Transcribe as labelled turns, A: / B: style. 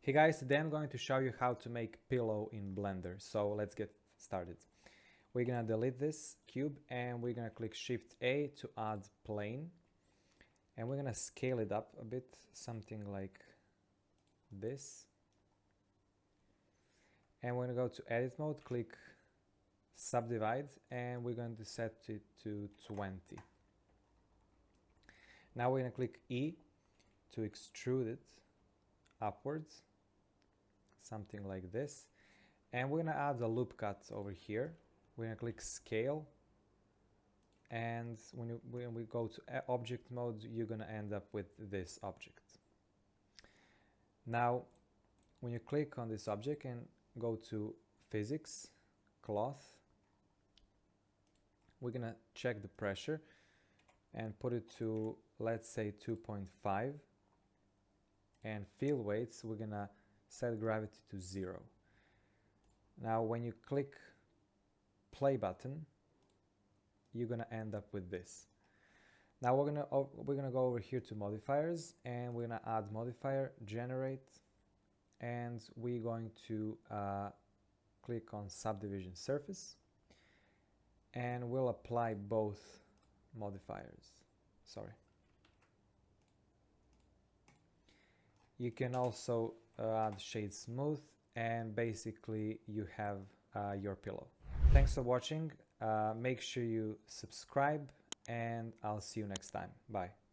A: Hey guys, today I'm going to show you how to make pillow in Blender. So let's get started. We're gonna delete this cube and we're gonna click Shift A to add plane. And we're gonna scale it up a bit, something like this. And we're gonna go to edit mode, click subdivide, and we're going to set it to 20. Now we're gonna click E to extrude it upwards, something like this. And we're gonna add a loop cut over here. We're gonna click scale, and when we go to object mode, you're gonna end up with this object. Now when you click on this object and go to physics, cloth, we're gonna check the pressure and put it to, let's say, 2.5, and fill weights, we're gonna set gravity to 0. Now when you click play button, you're gonna end up with this. Now we're gonna go over here to modifiers, and we're gonna add modifier, generate, and we're going to click on subdivision surface, and we'll apply both modifiers. You can also add shade smooth, and basically you have your pillow. Thanks for watching. Make sure you subscribe, and I'll see you next time. Bye.